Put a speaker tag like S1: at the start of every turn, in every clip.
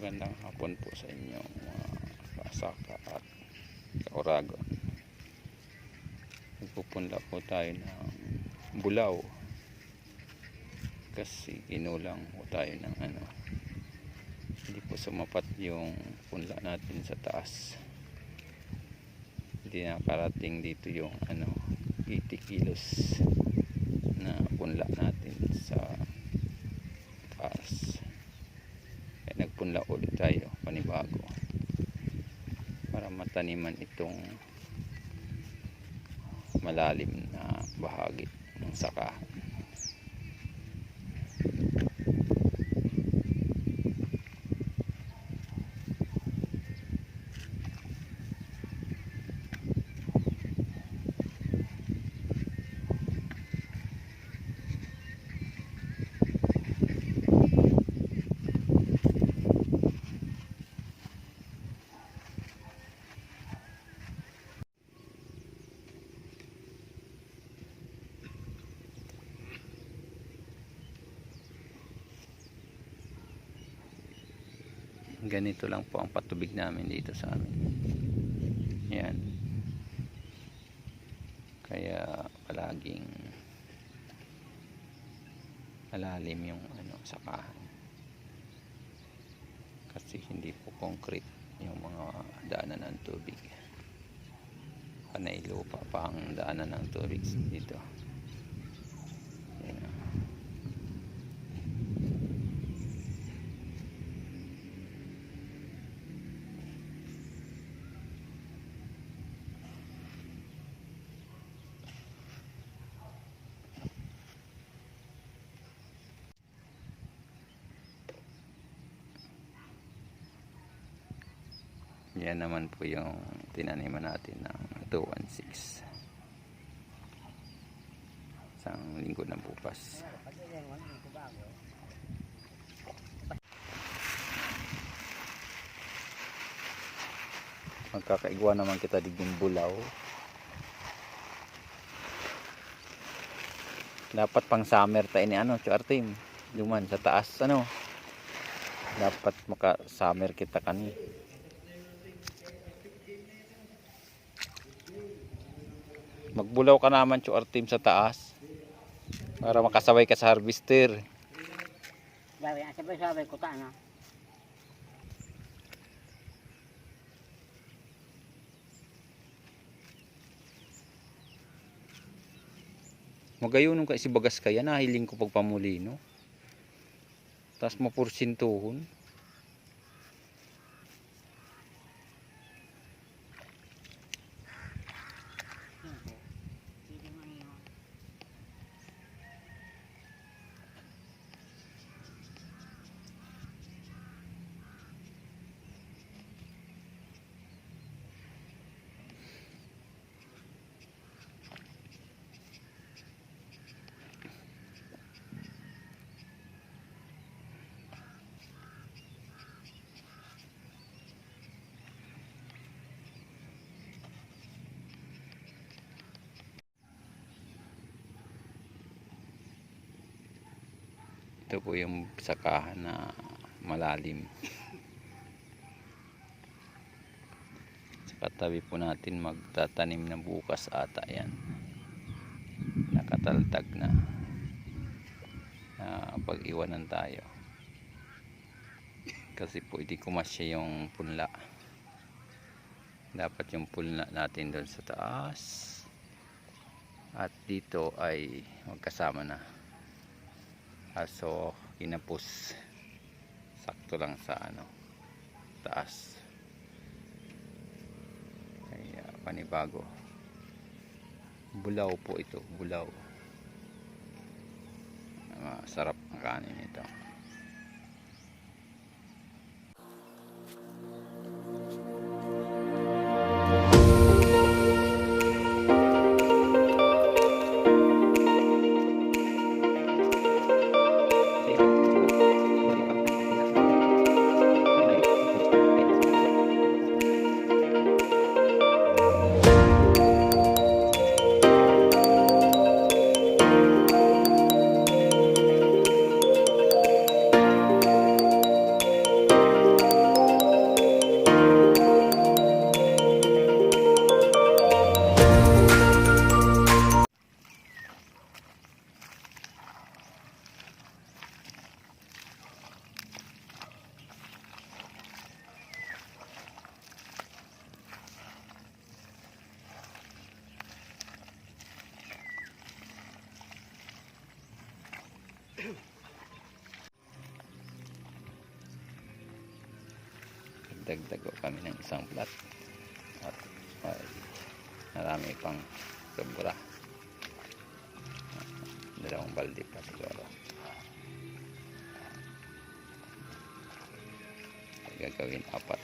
S1: Magandang hapon po sa inyo mga kasaka at kauragon. Nagpupunla po tayo ng bulaw kasi inulang po tayo ng hindi po sumapat yung punla natin sa taas. Hindi nakarating dito yung 80 kilos na punla natin sa taas. Nagpunla ulit tayo panibago para mataniman itong malalim na bahagi ng sakahan. Ganito lang po ang patubig namin dito sa amin. Yan. Kaya palaging malalim yung sakahan. Kasi hindi po concrete yung mga daanan ng tubig. Panay lupa pa ang daanan ng tubig dito. Yan. Yan naman po yung tinaniman natin ng 216. Isang linggo na bukas. Magkakaigwa naman kita diging bulaw. Dapat pang summer tayo ni Chuartim. Duman sa taas dapat maka summer kita kani. Magbulaw ka naman Chuartim sa taas para makasabay ka sa harvester.
S2: Sabay ko ta na.
S1: Magayon ka isibagas kaya nahiling ko pagpamuli no. Tas mapursintuhon. Ito po yung sakahan na malalim. Sa katabi po natin magtatanim na bukas ata yan. Nakataltag na. Pag-iwanan tayo. Kasi po hindi kumasya yung punla. Dapat yung punla natin doon sa taas. At dito ay magkasama na. So kinapos sakto lang sa taas. Kaya panibago. Bulaw po ito, bulaw. Sarap ang kanin ito. Nagdagdag ko kami ng isang plat. At marami pang sobra. Dalawang balde pa siguro. Gagawin 4.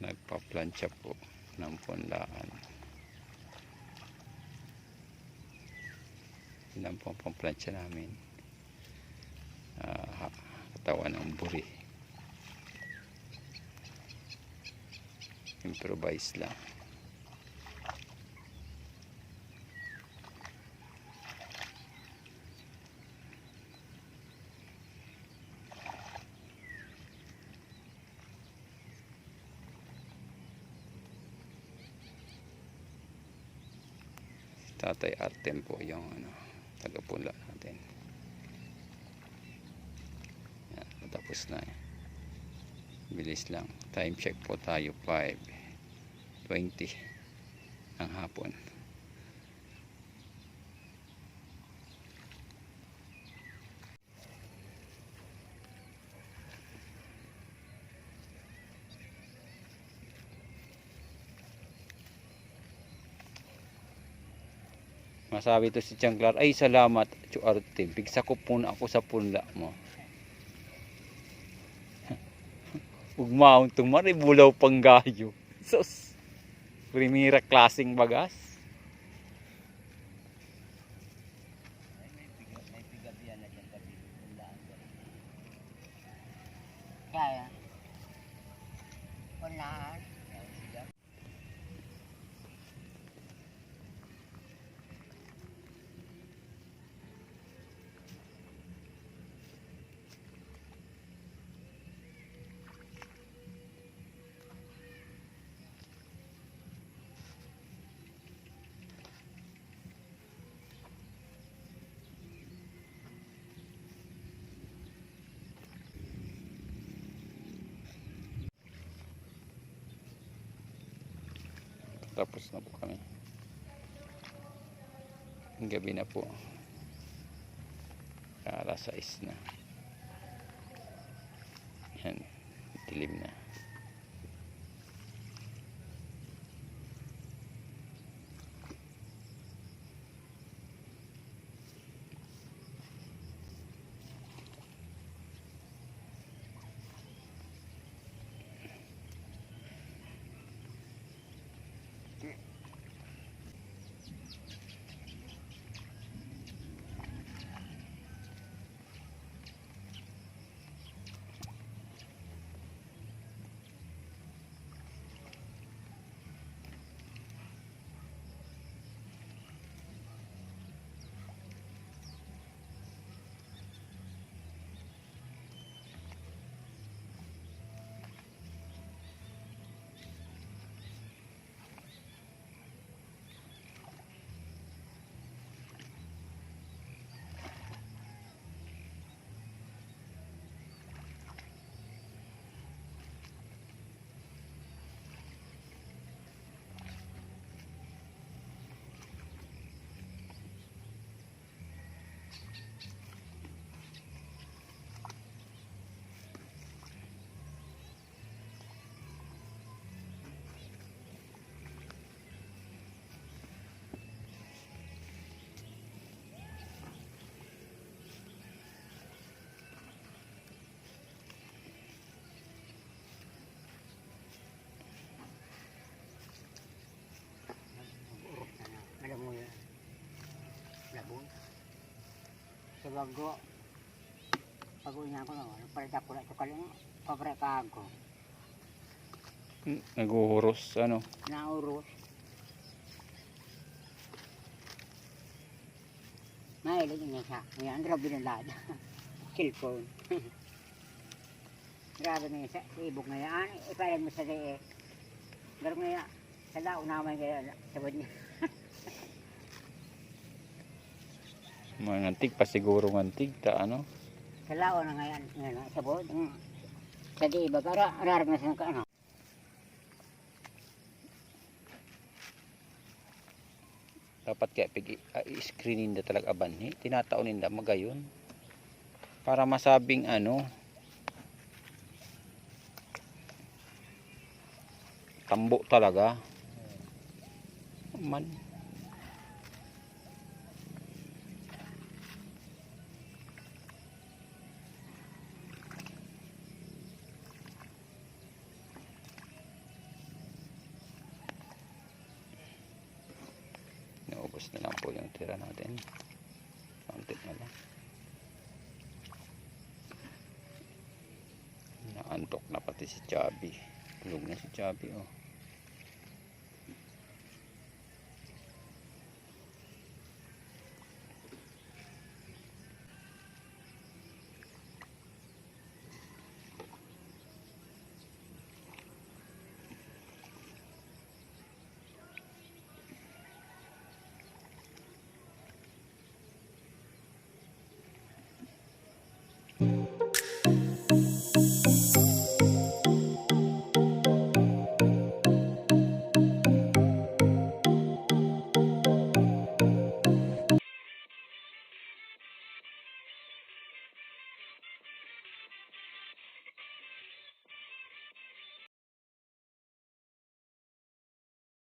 S1: Nagpa-plancha po ng pundaan. Yan po ang pamplansya namin. Katawan ng buri. Improvise lang. Tatay Artem po yung taga-pula natin. Yan, tapos na. Bilis lang. Time check po tayo 5:20 ng hapon. Masabi to si Changlar, ay salamat Chu Artem, pigsakop muna ako sa punla mo. Ugmaon itong maribulaw pang gayo. Sus, primera klaseng bagas.
S2: Kaya, punlaan.
S1: Tapos na po kami. Gabi na po. Alas 6 na. Yan, dilim na. Bago niya ako na palda ko lang ito kalina pabre ka ako Naguhuros
S2: naurus mahilig niya siya ngayon grabe ng lada cellphone grabe niya siya ibog na yan ipayan mo sa day garo nga sa lao naman kaya sabad niya
S1: Mangantig pa siguro ngantig ta ano.
S2: Kalawa na ngayon. Ngayon, sa bod. Sa di ba? Ararag na siya ka ano.
S1: Dapat kaya i-screenin da talaga abanhi. Tinataonin da magayon. Para masabing ano. Tambo talaga. Man. Naubos na lang po yung tira natin. Kaunti na lang. Naantok na pati si Chubby. Tulog na si Chubby oh.